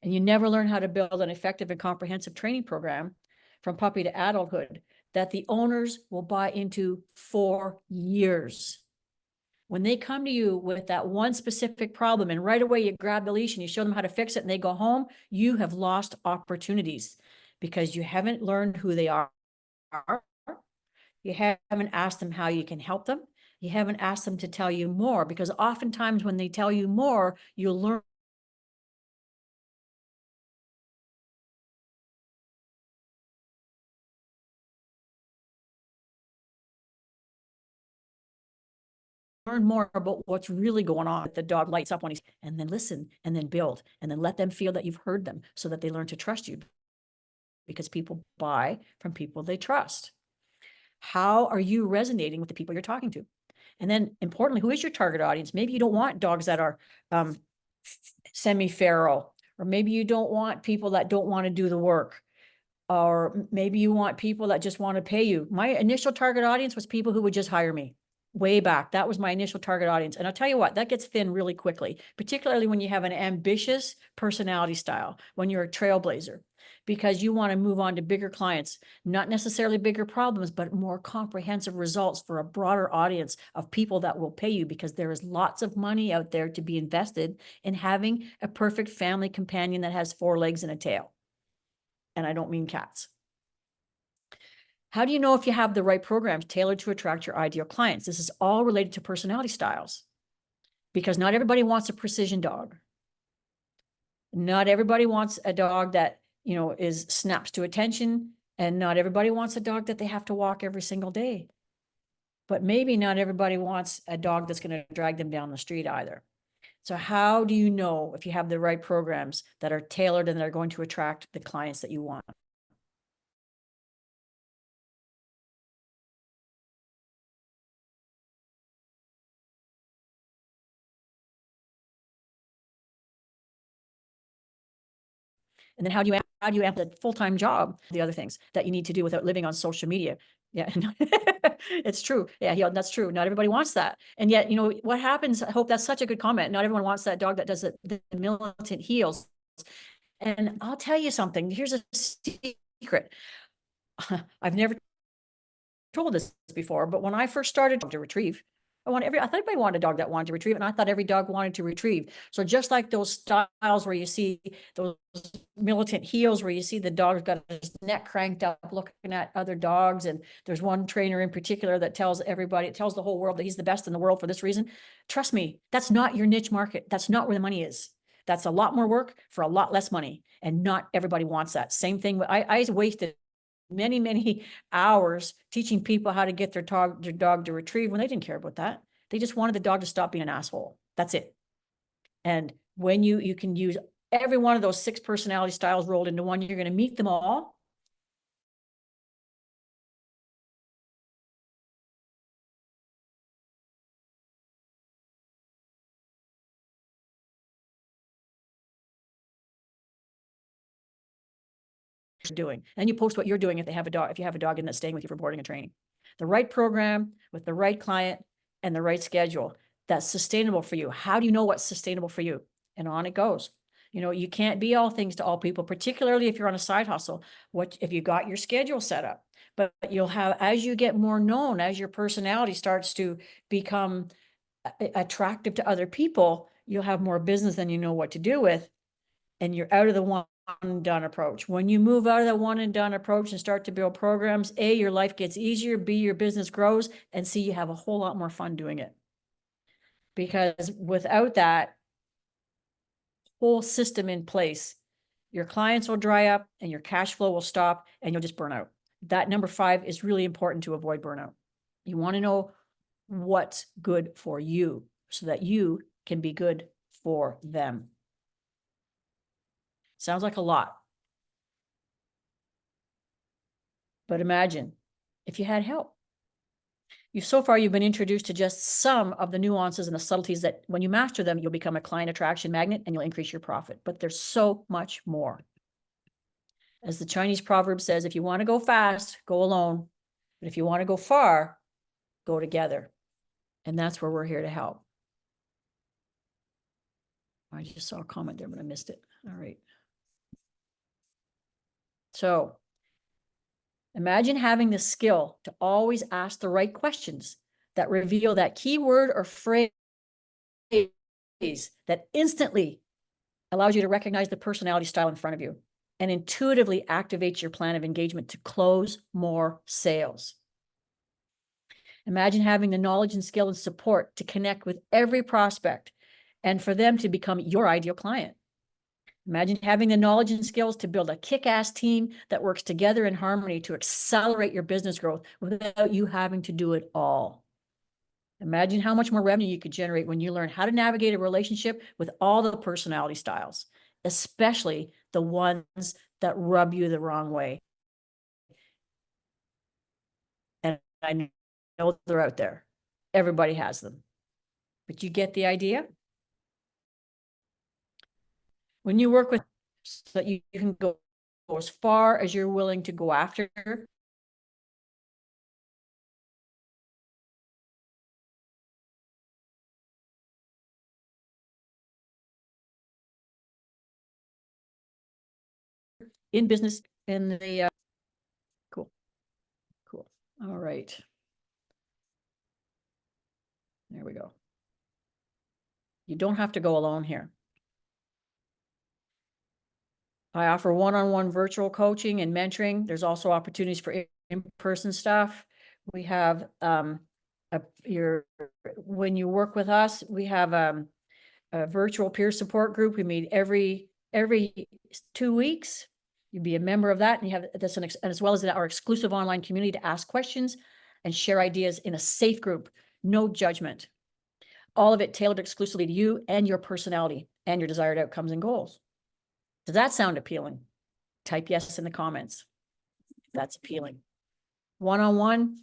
And you never learn how to build an effective and comprehensive training program from puppy to adulthood that the owners will buy into for years. When they come to you with that one specific problem and right away you grab the leash and you show them how to fix it and they go home, you have lost opportunities because you haven't learned who they are. You haven't asked them how you can help them. You haven't asked them to tell you more, because oftentimes when they tell you more, you'll learn more about what's really going on. The dog lights up when he's, and then listen, and then build, and then let them feel that you've heard them so that they learn to trust you, because people buy from people they trust. How are you resonating with the people you're talking to? And then importantly, who is your target audience? Maybe you don't want dogs that are semi-feral, or maybe you don't want people that don't want to do the work, or maybe you want people that just want to pay you. My initial target audience was people who would just hire me. Way back, that was my initial target audience. And I'll tell you what, that gets thin really quickly, particularly when you have an ambitious personality style, when you're a trailblazer, because you want to move on to bigger clients, not necessarily bigger problems, but more comprehensive results for a broader audience of people that will pay you, because there is lots of money out there to be invested in having a perfect family companion that has 4 legs and a tail. And I don't mean cats. How do you know if you have the right programs tailored to attract your ideal clients? This is all related to personality styles, because not everybody wants a precision dog. Not everybody wants a dog that, you know, is snaps to attention, and not everybody wants a dog that they have to walk every single day. But maybe not everybody wants a dog that's going to drag them down the street either. So how do you know if you have the right programs that are tailored and that are going to attract the clients that you want? And then how do you add the full-time job, the other things that you need to do without living on social media? Yeah, it's true. Yeah, that's true. Not everybody wants that. And yet, you know, what happens, I hope that's such a good comment. Not everyone wants that dog that does the militant heels. And I'll tell you something, here's a secret. I've never told this before, but when I first started to retrieve, I thought everybody wanted a dog that wanted to retrieve, and I thought every dog wanted to retrieve. So just like those styles where you see those militant heels, where you see the dog's got his neck cranked up looking at other dogs, and there's one trainer in particular that tells everybody, it tells the whole world that he's the best in the world for this reason. Trust me, that's not your niche market. That's not where the money is. That's a lot more work for a lot less money, and not everybody wants that. Same thing, I wasted many hours teaching people how to get their dog to retrieve when they didn't care about that. They just wanted the dog to stop being an asshole. That's it. And when you can use every one of those 6 personality styles rolled into one, you're going to meet them all. Doing. And you post what you're doing if they have a dog, if you have a dog in that's staying with you for boarding and training. The right program with the right client and the right schedule that's sustainable for you. How do you know what's sustainable for you? And on it goes. You know, you can't be all things to all people, particularly if you're on a side hustle. What if you got your schedule set up? But you'll have, as you get more known, as your personality starts to become attractive to other people, you'll have more business than you know what to do with. And you're out of the one and done approach. When you move out of the one and done approach and start to build programs, A, your life gets easier, B, your business grows, and C, you have a whole lot more fun doing it. Because without that whole system in place, your clients will dry up and your cash flow will stop and you'll just burn out. That number 5 is really important to avoid burnout. You want to know what's good for you so that you can be good for them. Sounds like a lot. But imagine if you had help. So far, you've been introduced to just some of the nuances and the subtleties that when you master them, you'll become a client attraction magnet and you'll increase your profit. But there's so much more. As the Chinese proverb says, if you want to go fast, go alone. But if you want to go far, go together. And that's where we're here to help. I just saw a comment there, but I missed it. All right. So imagine having the skill to always ask the right questions that reveal that keyword or phrase that instantly allows you to recognize the personality style in front of you and intuitively activates your plan of engagement to close more sales. Imagine having the knowledge and skill and support to connect with every prospect and for them to become your ideal client. Imagine having the knowledge and skills to build a kick-ass team that works together in harmony to accelerate your business growth without you having to do it all. Imagine how much more revenue you could generate when you learn how to navigate a relationship with all the personality styles, especially the ones that rub you the wrong way. And I know they're out there. Everybody has them. But you get the idea? When you work with, so that you can go as far as you're willing to go after in business in the, cool. All right. There we go. You don't have to go alone here. I offer one-on-one virtual coaching and mentoring. There's also opportunities for in-person stuff. We have, when you work with us, we have, a virtual peer support group. We meet every 2 weeks. You'd be a member of that, and you have this, and as well as our exclusive online community to ask questions and share ideas in a safe group, no judgment. All of it tailored exclusively to you and your personality and your desired outcomes and goals. Does that sound appealing? Type yes in the comments. That's appealing. One-on-one,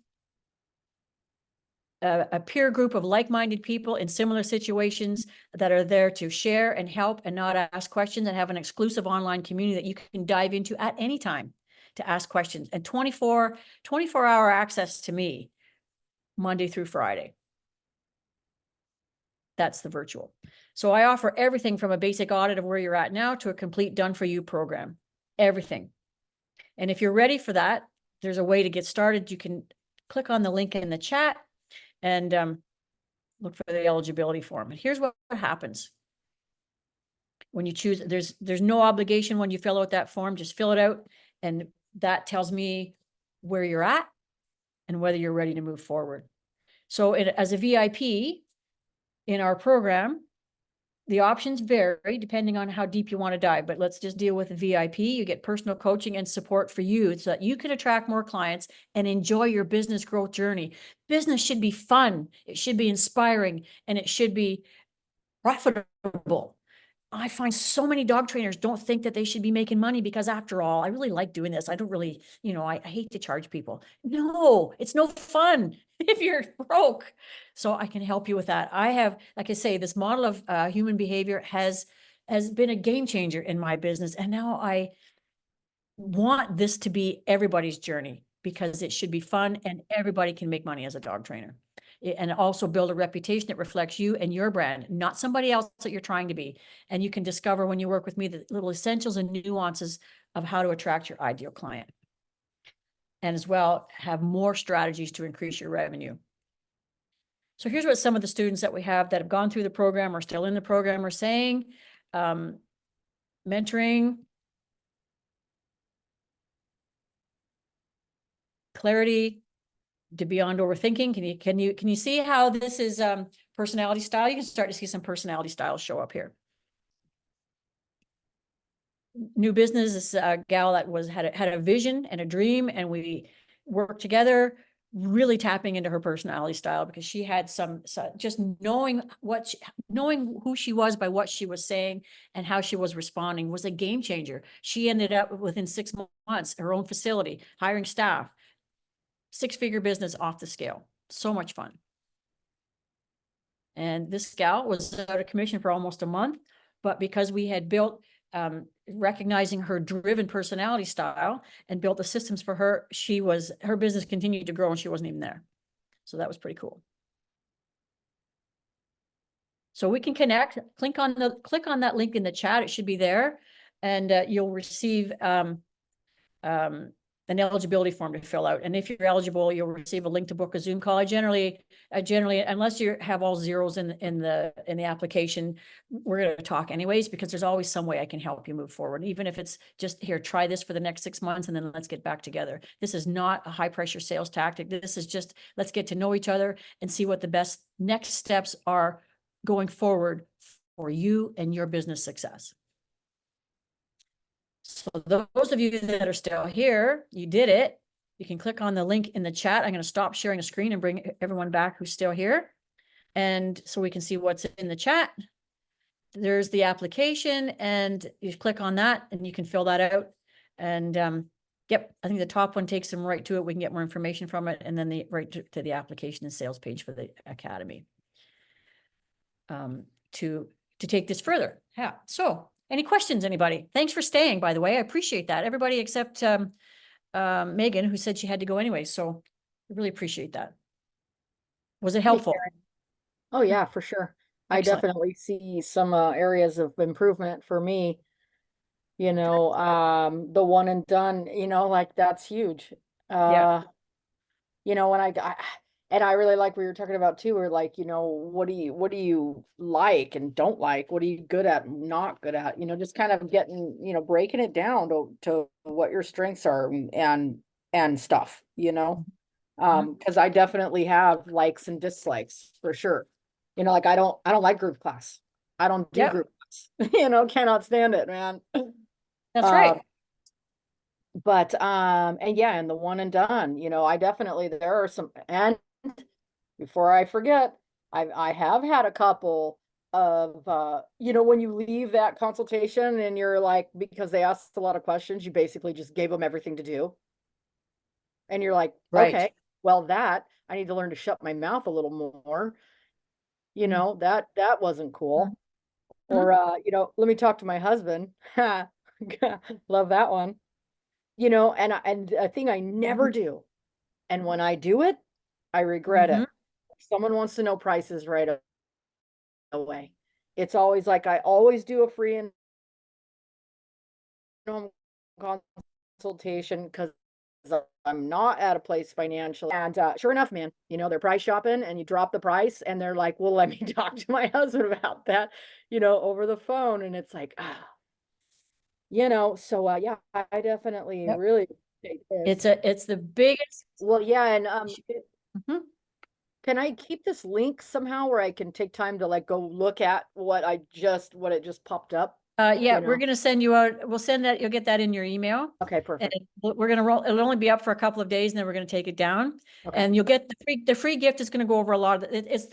a peer group of like-minded people in similar situations that are there to share and help and not ask questions, and have an exclusive online community that you can dive into at any time to ask questions, and 24-hour access to me Monday through Friday. That's the virtual. So I offer everything from a basic audit of where you're at now to a complete done for you program, everything. And if you're ready for that, there's a way to get started. You can click on the link in the chat and look for the eligibility form. And here's what happens when you choose. There's no obligation when you fill out that form. Just fill it out, and that tells me where you're at and whether you're ready to move forward. So as a VIP in our program, the options vary depending on how deep you want to dive, but let's just deal with the VIP. You get personal coaching and support for you so that you can attract more clients and enjoy your business growth journey. Business should be fun. It should be inspiring, and it should be profitable. I find so many dog trainers don't think that they should be making money because, after all, I really like doing this. I don't really, I hate to charge people. No, it's no fun if you're broke. So I can help you with that. I have, like I say, this model of human behavior has been a game changer in my business. And now I want this to be everybody's journey, because it should be fun and everybody can make money as a dog trainer. And also build a reputation that reflects you and your brand, not somebody else that you're trying to be. And you can discover when you work with me the little essentials and nuances of how to attract your ideal client. And as well, have more strategies to increase your revenue. So here's what some of the students that we have that have gone through the program or still in the program are saying. Mentoring, clarity, to beyond overthinking. Can you see how this is personality style? You can start to see some personality styles show up here. New business is a gal that had a vision and a dream, and we worked together, really tapping into her personality style, because she had just knowing who she was by what she was saying and how she was responding was a game changer. She ended up within 6 months, her own facility, hiring staff, 6-figure business off the scale. So much fun. And this gal was out of commission for almost a month, but because we had built, recognizing her driven personality style and built the systems for her, her business continued to grow and she wasn't even there. So that was pretty cool. So we can connect. Click on that link in the chat. It should be there, and you'll receive an eligibility form to fill out. And if you're eligible, you'll receive a link to book a Zoom call. I generally, unless you have all zeros in the application, we're going to talk anyways, because there's always some way I can help you move forward. Even if it's just, here, try this for the next 6 months and then let's get back together. This is not a high pressure sales tactic. This is just, let's get to know each other and see what the best next steps are going forward for you and your business success. So those of you that are still here, you did it. You can click on the link in the chat. I'm going to stop sharing a screen and bring everyone back who's still here. And so we can see what's in the chat. There's the application, and you click on that and you can fill that out. And Yep, I think the top one takes them right to it. We can get more information from it, and then the right to the application and sales page for the academy. To take this further. Yeah. So any questions, anybody? Thanks for staying, by the way. I appreciate that. Everybody except Megan, who said she had to go anyway. So I really appreciate that. Was it helpful? Oh, yeah, for sure. I Excellent. definitely see some areas of improvement for me. You know, the one and done, you know, like that's huge. Yeah. You know, and I really like what you're talking about too, or like, you know, what do you like and don't like? What are you good at, and not good at? You know, just kind of getting, you know, breaking it down to what your strengths are and stuff, you know? Because I definitely have likes and dislikes for sure. You know, like I don't like group class. I don't do Yep. group class. You know, cannot stand it, man. That's right. But and yeah, and the one and done, you know, I definitely, there are some, and before I forget, I have had a couple of you know, when you leave that consultation and you're like, because they asked a lot of questions, you basically just gave them everything to do. And you're like, Right. okay, well, that I need to learn to shut my mouth a little more. You Mm. know, that wasn't cool. Mhm. Or you know, let me talk to my husband. Love that one. You know, and a thing I never do. And when I do it, I regret Mhm. it. If someone wants to know prices right away. It's always like I always do a free in-home consultation because I'm not at a place financially. And sure enough, man, you know, they're price shopping and you drop the price and they're like, well, let me talk to my husband about that, you know, over the phone. And it's like, you know, so yeah, I definitely Yep. really appreciate this. It's the biggest. Well, yeah, and Mhm. can I keep this link somehow where I can take time to like go look at what it just popped up? Yeah, You we're know? gonna send you out, we'll send that, you'll get that in your email. Okay, And perfect. we're gonna roll, it'll only be up for a couple of days and then we're gonna take it down. Okay. And you'll get the free gift is gonna go over a lot of, it's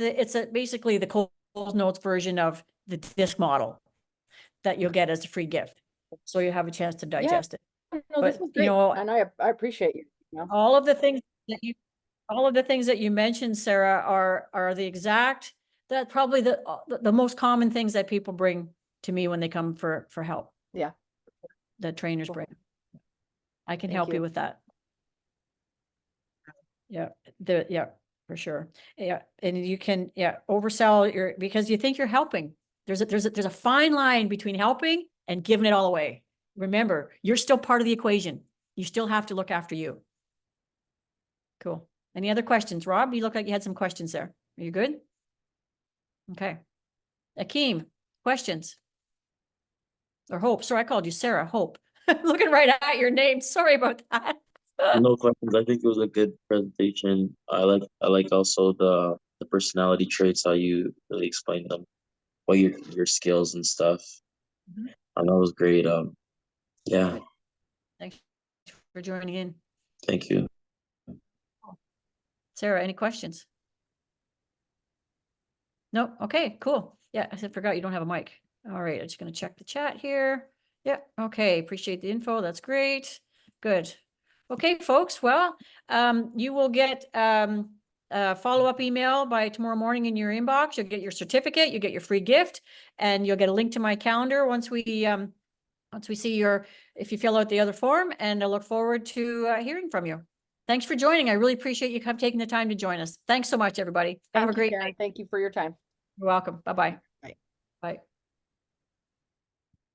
basically the Coles Notes version of the disc model that you'll get as a free gift. So you have a chance to Yeah, digest it. no, this But, was you great. know, And I appreciate you, you know? all of the things that you, all of the things that you mentioned, Sarah, are the exact, that probably the most common things that people bring to me when they come for help, Yeah, that trainers cool. bring. I can Thank help you you. with that. Yeah, yeah, for sure. Yeah, and you can, oversell your, because you think you're helping. There's a fine line between helping and giving it all away. Remember, you're still part of the equation. You still have to look after you. Cool. Any other questions? Rob, you look like you had some questions there. Are you good? Okay. Akeem, questions? Or Hope? Sorry, I called you Sarah. Hope. Looking right at your name. Sorry about that. No questions. I think it was a good presentation. I like also the personality traits, how you really explained them, what your skills and stuff. Mhm. I know it was great. Yeah, Thanks for joining in. thank you. Sarah, any questions? No? Okay, cool. Yeah, I forgot you don't have a mic. All right, I'm just gonna check the chat here. Yeah, okay, appreciate the info. That's great. Good. Okay, folks, well, you will get a follow-up email by tomorrow morning in your inbox. You'll get your certificate, you get your free gift, and you'll get a link to my calendar once we see your, if you fill out the other form, and I look forward to hearing from you. Thanks for joining. I really appreciate you taking the time to join us. Thanks so much, everybody. Have a Thank you, great Karen. night. Thank you for your time. You're welcome. Bye-bye.